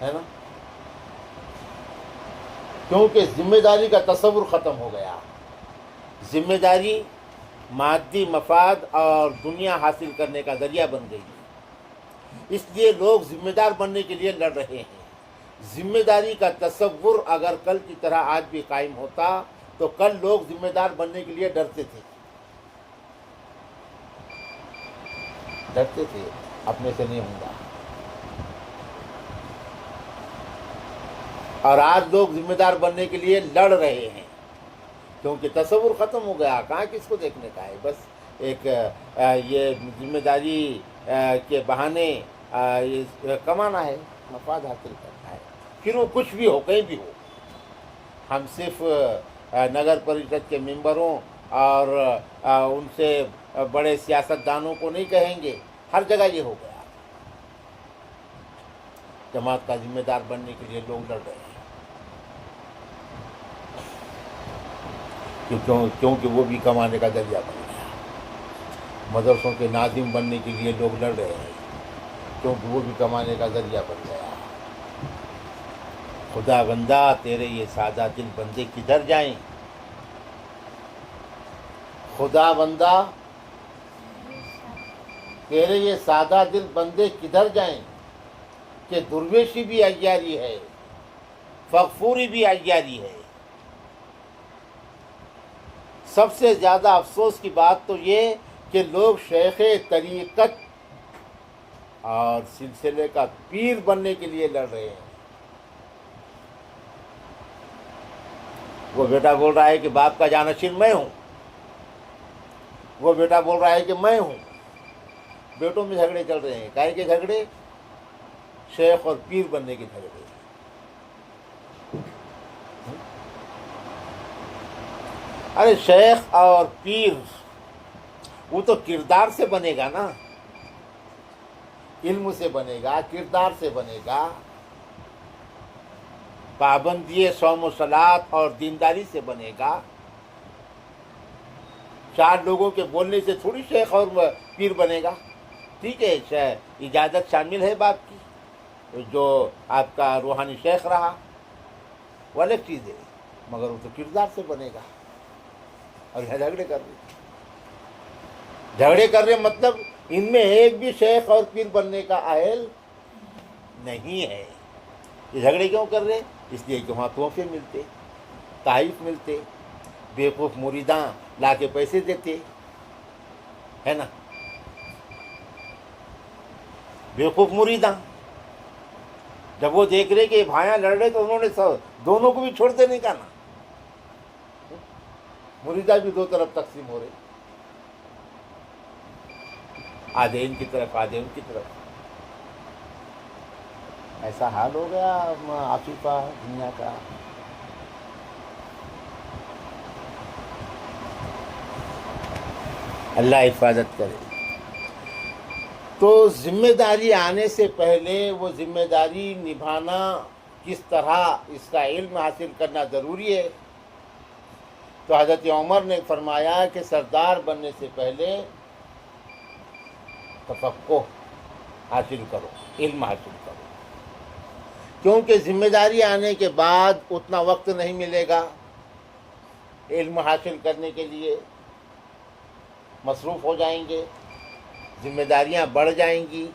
ہے نا، کیونکہ ذمہ داری کا تصور ختم ہو گیا۔ ذمہ داری مادی مفاد اور دنیا حاصل کرنے کا ذریعہ بن گئی، اس لیے لوگ ذمہ دار بننے کے لیے لڑ رہے ہیں۔ ذمہ داری کا تصور اگر کل کی طرح آج بھی قائم ہوتا تو کل لوگ ذمہ دار بننے کے لیے ڈرتے تھے، اپنے سے نہیں ہوں گا، اور آج لوگ ذمہ دار بننے کے لیے لڑ رہے ہیں، کیونکہ تصور ختم ہو گیا۔ کہاں کس کو دیکھنے کا ہے، بس ایک یہ ذمہ داری کے بہانے کمانا ہے، مفاد حاصل کرنا ہے، پھر وہ کچھ بھی ہو، کہیں بھی ہو۔ ہم صرف نگر پریشد کے ممبروں اور ان سے بڑے سیاستدانوں کو نہیں کہیں گے، ہر جگہ یہ ہو گیا۔ جماعت کا ذمہ دار بننے کے لیے لوگ لڑ رہے ہیں، کیونکہ وہ بھی کمانے کا ذریعہ بن گیا۔ مدرسوں کے ناظم بننے کے لیے لوگ لڑ رہے ہیں، کیونکہ وہ بھی کمانے کا ذریعہ بن گیا۔ خدا بندہ تیرے یہ سادہ دل بندے کدھر جائیں، خدا بندہ تیرے یہ سادہ دل بندے کدھر جائیں، کہ درویشی بھی عیاری ہے، فغفوری بھی عیاری ہے۔ سب سے زیادہ افسوس کی بات تو یہ کہ لوگ شیخ طریقت اور سلسلے کا پیر بننے کے لیے لڑ رہے ہیں۔ وہ بیٹا بول رہا ہے کہ باپ کا جانشین میں ہوں، وہ بیٹا بول رہا ہے کہ میں ہوں۔ بیٹوں میں جھگڑے چل رہے ہیں، کائے کے جھگڑے؟ شیخ اور پیر بننے کے جھگڑے۔ ارے شیخ اور پیر وہ تو کردار سے بنے گا نا، علم سے بنے گا، کردار سے بنے گا، پابندی صوم و صلات اور دینداری سے بنے گا۔ چار لوگوں کے بولنے سے تھوڑی شیخ اور پیر بنے گا۔ ٹھیک ہے، اجازت شامل ہے باپ کی، جو آپ کا روحانی شیخ رہا وہ الگ چیز ہے، مگر وہ تو کردار سے بنے گا۔ اور یہاں جھگڑے کر رہے مطلب ان میں ایک بھی شیخ اور پیر بننے کا اہل نہیں ہے۔ یہ جھگڑے کیوں کر رہے؟ اس لیے کہ وہاں تحفے ملتے، تحائف ملتے، بیوقوف مریداں لا کے پیسے دیتے، ہے نا، بیوقوف مریداں۔ جب وہ دیکھ رہے کہ بھائیاں لڑ رہے تو انہوں نے دونوں کو بھی چھوڑ دینے کا نا، مریداں بھی دو طرف تقسیم ہو رہے، آدھے ان کی طرف آدھے ان کی طرف۔ ایسا حال ہو گیا عاطفہ دنیا کا۔ اللہ حفاظت کرے۔ تو ذمہ داری آنے سے پہلے وہ ذمہ داری نبھانا کس طرح، اس کا علم حاصل کرنا ضروری ہے۔ تو حضرت عمر نے فرمایا کہ سردار بننے سے پہلے تفقہ حاصل کرو، علم حاصل کرو، کیونکہ ذمہ داری آنے کے بعد اتنا وقت نہیں ملے گا علم حاصل کرنے کے لیے، مصروف ہو جائیں گے، ذمہ داریاں بڑھ جائیں گی،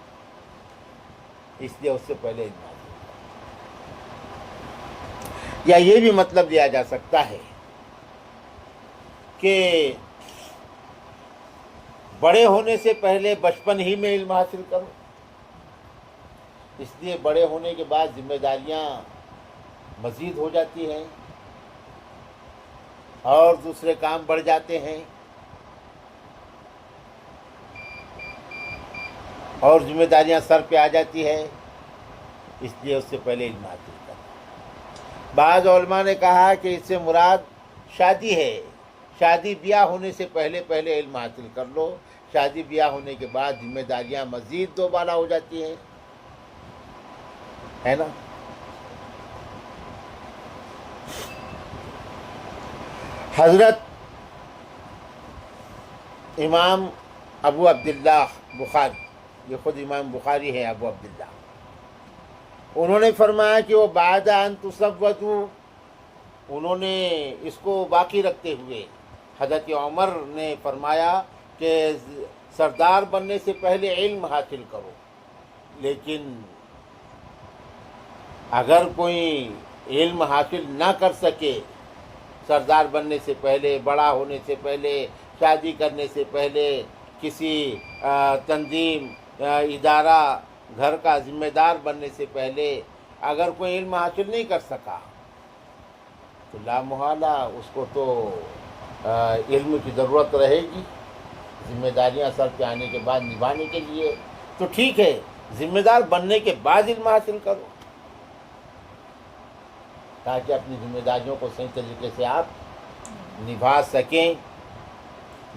اس لیے اس سے پہلے علم حاصل کرو۔ یا یہ بھی مطلب لیا جا سکتا ہے کہ بڑے ہونے سے پہلے بچپن ہی میں علم حاصل کرو، اس لیے بڑے ہونے کے بعد ذمہ داریاں مزید ہو جاتی ہیں اور دوسرے کام بڑھ جاتے ہیں، اور ذمہ داریاں سر پہ آ جاتی ہے، اس لیے اس سے پہلے علم حاصل کرو۔ بعض علماء نے کہا کہ اس سے مراد شادی ہے، شادی بیاہ ہونے سے پہلے علم حاصل کر لو، شادی بیاہ ہونے کے بعد ذمہ داریاں مزید دو بالا ہو جاتی ہیں، ہے نا۔ حضرت امام ابو عبداللہ بخاری، یہ خود امام بخاری ہے ابو عبداللہ، انہوں نے فرمایا کہ وہ بعد ان تصودوا، انہوں نے اس کو باقی رکھتے ہوئے حضرت عمر نے فرمایا کہ سردار بننے سے پہلے علم حاصل کرو، لیکن اگر کوئی علم حاصل نہ کر سکے سردار بننے سے پہلے، بڑا ہونے سے پہلے، شادی کرنے سے پہلے، کسی تنظیم، ادارہ، گھر کا ذمہ دار بننے سے پہلے اگر کوئی علم حاصل نہیں کر سکا تو لا محالہ اس کو تو علم کی ضرورت رہے گی، ذمہ داریاں سر پہ آنے کے بعد نبھانے کے لیے۔ تو ٹھیک ہے، ذمہ دار بننے کے بعد علم حاصل کرو تاکہ اپنی ذمہ داریوں کو صحیح طریقے سے آپ نبھا سکیں۔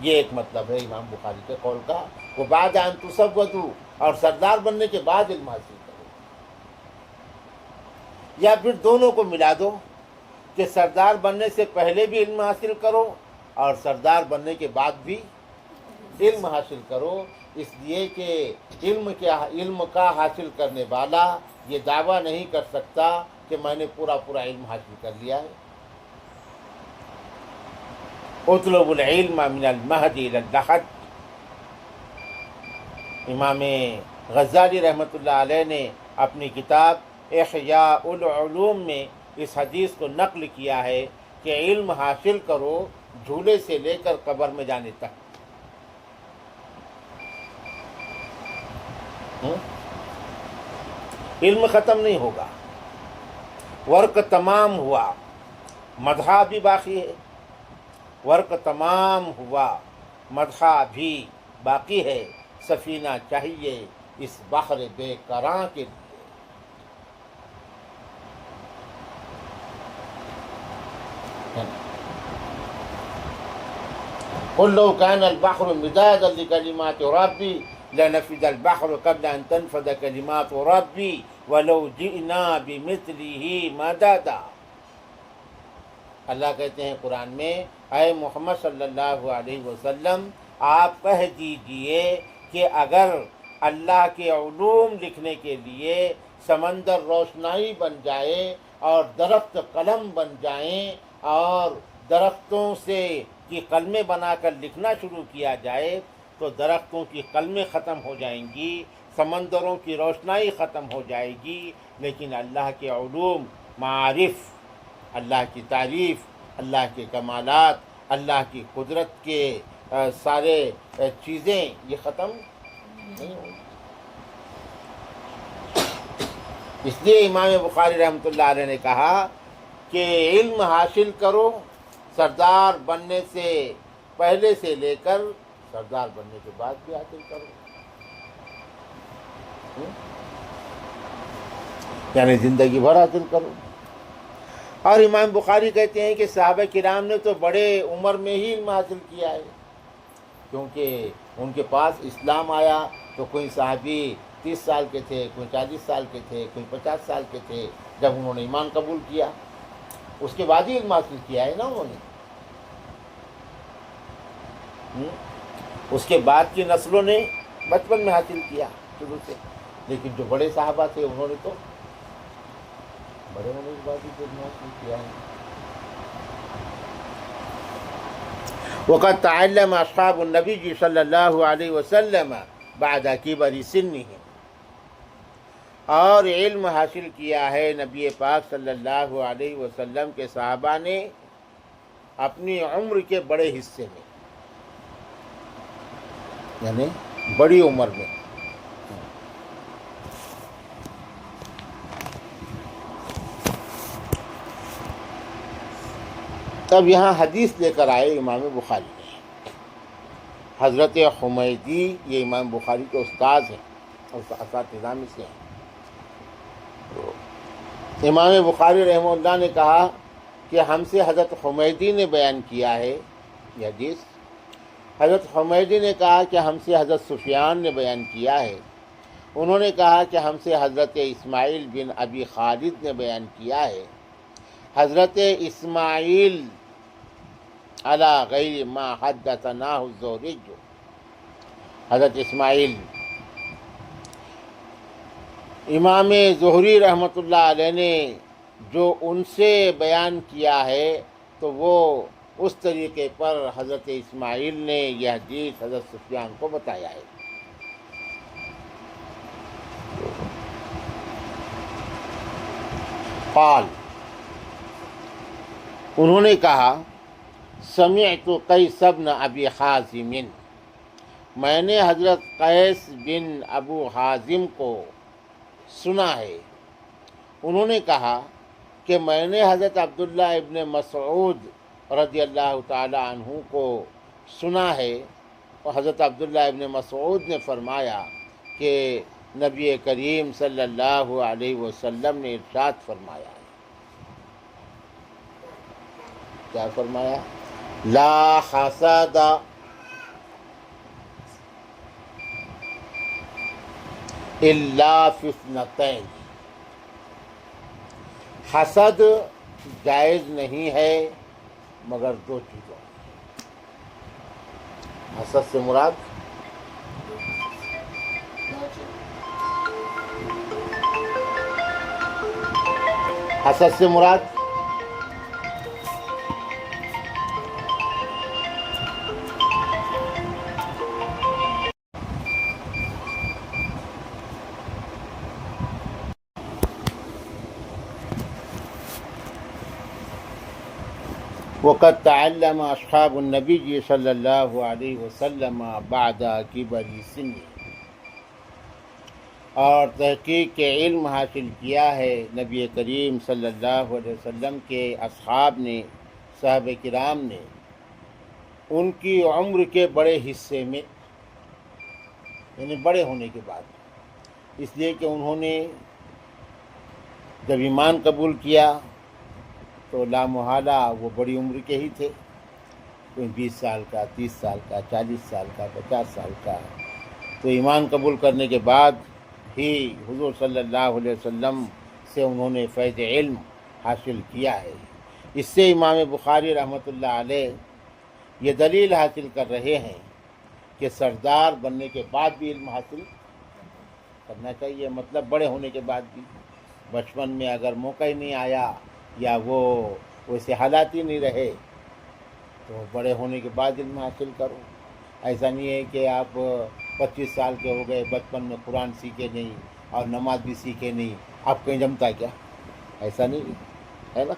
یہ ایک مطلب ہے امام بخاری کے قول کا، وہ بعد ان تصودوا، اور سردار بننے کے بعد علم حاصل کرو، یا پھر دونوں کو ملا دو کہ سردار بننے سے پہلے بھی علم حاصل کرو اور سردار بننے کے بعد بھی علم حاصل کرو، اس لیے کہ علم کا حاصل کرنے والا یہ دعویٰ نہیں کر سکتا کہ میں نے پورا علم حاصل کر لیا ہے۔ اطلب العلم من المہد الی اللحد، امام غزالی رحمۃ اللہ علیہ نے اپنی کتاب احیاء العلوم میں اس حدیث کو نقل کیا ہے کہ علم حاصل کرو جھولے سے لے کر قبر میں جانے تک۔ علم ختم نہیں ہوگا، ورق تمام ہوا، مدحہ بھی باقی ہے، ورق تمام ہوا، مدحہ بھی باقی ہے، سفینہ چاہیے اس بحر بے کراں کے لیے۔ قل لو كان البحر مدادا لكلمات ربي لنفد البحر قبل أن تنفد كلمات ربي ولو جئنا بمثله مددا۔ اللہ کہتے ہیں قرآن میں، اے محمد صلی اللہ علیہ وسلم آپ کہہ دیجئے کہ اگر اللہ کے علوم لکھنے کے لیے سمندر روشنائی بن جائے اور درخت قلم بن جائیں اور درختوں سے کی قلمیں بنا کر لکھنا شروع کیا جائے تو درختوں کی قلمیں ختم ہو جائیں گی، سمندروں کی روشنائی ختم ہو جائے گی، لیکن اللہ کے علوم، معارف، اللہ کی تعریف، اللہ کے کمالات، اللہ کی قدرت کے سارے چیزیں یہ ختم نہیں ہوں گی۔ اس لیے امام بخاری رحمۃ اللہ علیہ نے کہا کہ علم حاصل کرو سردار بننے سے پہلے سے لے کر سردار بننے کے بعد بھی حاصل کرو، یعنی زندگی بھر حاصل کرو۔ اور امام بخاری کہتے ہیں کہ صحابہ کرام نے تو بڑے عمر میں ہی علم حاصل کیا ہے، کیونکہ ان کے پاس اسلام آیا تو کوئی صحابی 30 سال کے تھے، کوئی 40 سال کے تھے، کوئی 50 سال کے تھے جب انہوں نے ایمان قبول کیا، اس کے بعد ہی علم حاصل کیا ہے نا انہوں نے۔ اس کے بعد کی نسلوں نے بچپن میں حاصل کیا شروع سے، لیکن جو بڑے صحابہ تھے انہوں نے تو بڑے ہونے کے بعد ہی علم حاصل کیا ہے۔ وقد تعلم اصحاب النبی صلی اللہ علیہ وسلم بعد کبر سنهم، اور علم حاصل کیا ہے نبی پاک صلی اللہ علیہ وسلم کے صحابہ نے اپنی عمر کے بڑے حصے میں، یعنی بڑی عمر میں۔ تب یہاں حدیث لے کر آئے امام بخاری نے، حضرت حمیدی، یہ امام بخاری کے استاد ہیں اور اساتذہ میں سے ہیں۔ امام بخاری رحمہ اللہ نے کہا کہ ہم سے حضرت حمیدی نے بیان کیا ہے یہ حدیث۔ حضرت حمیدی نے کہا کہ ہم سے حضرت سفیان نے بیان کیا ہے، انہوں نے کہا کہ ہم سے حضرت اسماعیل بن ابی خالد نے بیان کیا ہے۔ حضرت اسماعیل علی غیر ما حدثناہ الزہری، حضرت اسماعیل امام زہری رحمۃ اللہ علیہ نے جو ان سے بیان کیا ہے تو وہ اس طریقے پر حضرت اسماعیل نے یہ حدیث حضرت سفیان کو بتایا ہے۔ قال، انہوں نے کہا، سمعت قیس بن ابی حازم، میں نے حضرت قیس بن ابو حازم کو سنا ہے، انہوں نے کہا کہ میں نے حضرت عبداللہ ابن مسعود رضی اللہ تعالی عنہ کو سنا ہے، اور حضرت عبداللہ ابن مسعود نے فرمایا کہ نبی کریم صلی اللہ علیہ وسلم نے ارشاد فرمایا، کیا فرمایا؟ لا حسد الا فی اثنتین، حسد جائز نہیں ہے مگر دو چیزوں۔ حسد سے مراد حسد سے مراد وقد تعلم اصحاب النبی صلی اللہ علیہ وسلم بعد کبر سنہ، اور تحقیق کے علم حاصل کیا ہے نبی کریم صلی اللہ علیہ وسلم کے اصحاب نے، صحابہ کرام نے، ان کی عمر کے بڑے حصے میں، یعنی بڑے ہونے کے بعد، اس لیے کہ انہوں نے جب ایمان قبول کیا تو لامحالہ وہ بڑی عمر کے ہی تھے، کوئی 20 سال کا، 30 سال کا، 40 سال کا، 50 سال کا۔ تو ایمان قبول کرنے کے بعد ہی حضور صلی اللہ علیہ وسلم سے انہوں نے فیض علم حاصل کیا ہے۔ اس سے امام بخاری رحمۃ اللہ علیہ یہ دلیل حاصل کر رہے ہیں کہ سردار بننے کے بعد بھی علم حاصل کرنا چاہیے، مطلب بڑے ہونے کے بعد بھی۔ بچپن میں اگر موقع ہی نہیں آیا یا وہ ویسے حالات ہی نہیں رہے تو بڑے ہونے کے بعد علم حاصل کرو۔ ایسا نہیں ہے کہ آپ 25 سال کے ہو گئے، بچپن میں قرآن سیکھے نہیں اور نماز بھی سیکھے نہیں، آپ کہیں جمتا کیا؟ ایسا نہیں ہے نا۔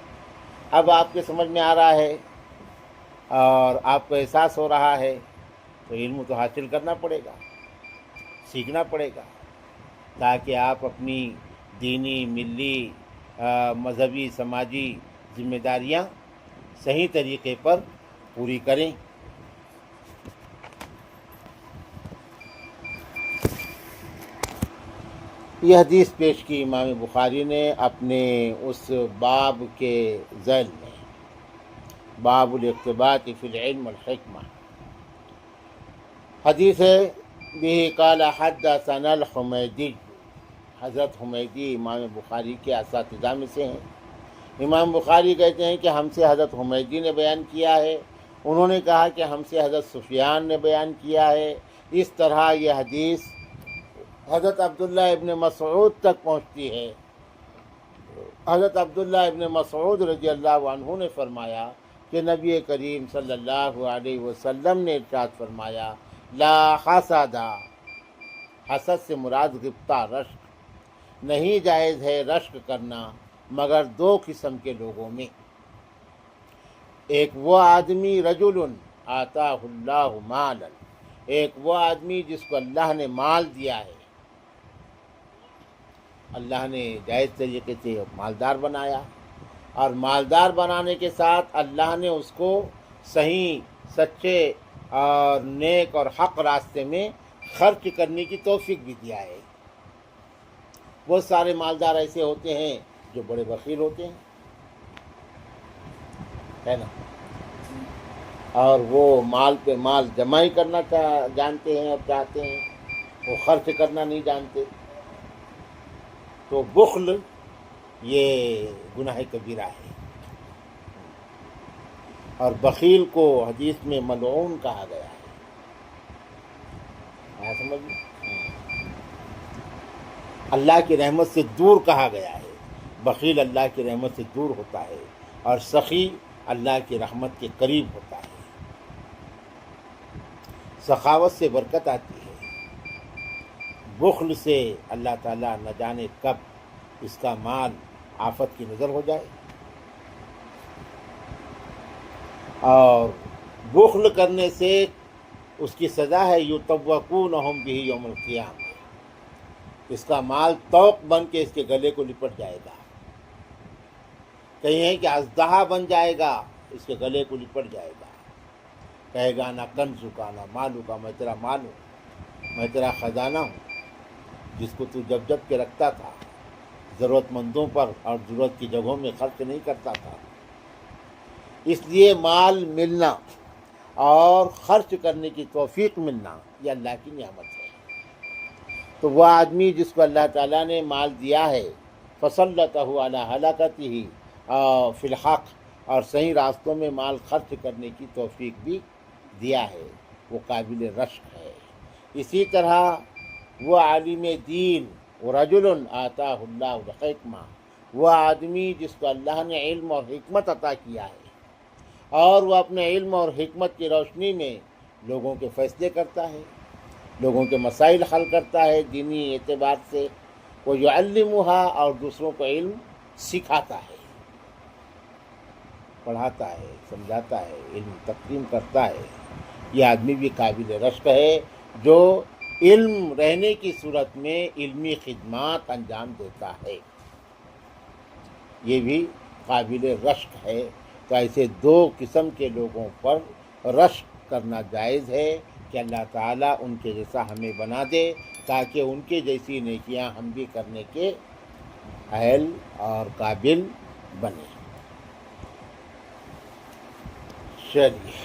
اب آپ کے سمجھ میں آ رہا ہے اور آپ کو احساس ہو رہا ہے تو علم تو حاصل کرنا پڑے گا، سیکھنا پڑے گا، تاکہ آپ اپنی دینی، ملی، مذہبی، سماجی ذمہ داریاں صحیح طریقے پر پوری کریں۔ یہ حدیث پیش کی امام بخاری نے اپنے اس باب کے ذیل میں، باب الاقتباس فی العلم والحکمہ۔ حدیث ہے بہ قال حدثنا الحمیدی، حضرت حمیدی امام بخاری کے اساتذہ میں سے ہیں۔ امام بخاری کہتے ہیں کہ ہم سے حضرت حمیدی نے بیان کیا ہے، انہوں نے کہا کہ ہم سے حضرت سفیان نے بیان کیا ہے۔ اس طرح یہ حدیث حضرت عبداللہ ابن مسعود تک پہنچتی ہے۔ حضرت عبداللہ ابن مسعود رضی اللہ عنہ نے فرمایا کہ نبی کریم صلی اللہ علیہ وسلم نے ارشاد فرمایا، لا حسد، حسد سے مراد غبطہ، رشک، نہیں جائز ہے رشک کرنا مگر دو قسم کے لوگوں میں۔ ایک وہ آدمی رجل آتاہ اللہ مالا، ایک وہ آدمی جس کو اللہ نے مال دیا ہے، اللہ نے جائز طریقے سے مالدار بنایا، اور مالدار بنانے کے ساتھ اللہ نے اس کو صحیح، سچے اور نیک اور حق راستے میں خرچ کرنے کی توفیق بھی دیا ہے۔ بہت سارے مالدار ایسے ہوتے ہیں جو بڑے بخیل ہوتے ہیں، ہے نا، اور وہ مال پہ مال جمع ہی کرنا جانتے ہیں اور چاہتے ہیں، وہ خرچ کرنا نہیں جانتے۔ تو بخل یہ گناہ کبیرہ ہے، اور بخیل کو حدیث میں ملعون کہا گیا ہے۔ سمجھ میں؟ اللہ کی رحمت سے دور کہا گیا ہے۔ بخیل اللہ کی رحمت سے دور ہوتا ہے، اور سخی اللہ کی رحمت کے قریب ہوتا ہے۔ سخاوت سے برکت آتی ہے، بخل سے اللہ تعالیٰ نہ جانے کب اس کا مال آفت کی نظر ہو جائے۔ اور بخل کرنے سے اس کی سزا ہے یطوقونہم بہ یوم القیامہ، اس کا مال طوق بن کے اس کے گلے کو لپٹ جائے گا، کہیں ہے کہ اژدہا بن جائے گا، اس کے گلے کو لپٹ جائے گا، کہے گا نہ کنزو کا نہ مالو کا، میں تیرا مال ہوں، میں تیرا خزانہ ہوں، جس کو تو جب جب کے رکھتا تھا، ضرورت مندوں پر اور ضرورت کی جگہوں میں خرچ نہیں کرتا تھا۔ اس لیے مال ملنا اور خرچ کرنے کی توفیق ملنا یہ اللہ کی نعمت ہے۔ تو وہ آدمی جس کو اللہ تعالیٰ نے مال دیا ہے، فصلتہ علی ہلاکتہ فی الحق، اور صحیح راستوں میں مال خرچ کرنے کی توفیق بھی دیا ہے، وہ قابل رشک ہے۔ اسی طرح وہ عالم دین، رجل آتاہ اللہ الحکمہ، وہ آدمی جس کو اللہ نے علم اور حکمت عطا کیا ہے، اور وہ اپنے علم اور حکمت کی روشنی میں لوگوں کے فیصلے کرتا ہے، لوگوں کے مسائل حل کرتا ہے دینی اعتبار سے، وہ یعلمھا، اور دوسروں کو علم سکھاتا ہے، پڑھاتا ہے، سمجھاتا ہے، علم تقسیم کرتا ہے۔ یہ آدمی بھی قابل رشک ہے جو علم رہنے کی صورت میں علمی خدمات انجام دیتا ہے، یہ بھی قابل رشک ہے۔ تو ایسے دو قسم کے لوگوں پر رشک کرنا جائز ہے کہ اللہ تعالیٰ ان کے جیسا ہمیں بنا دے تاکہ ان کے جیسی نیکیاں ہم بھی کرنے کے اہل اور قابل بنیں۔ چلیے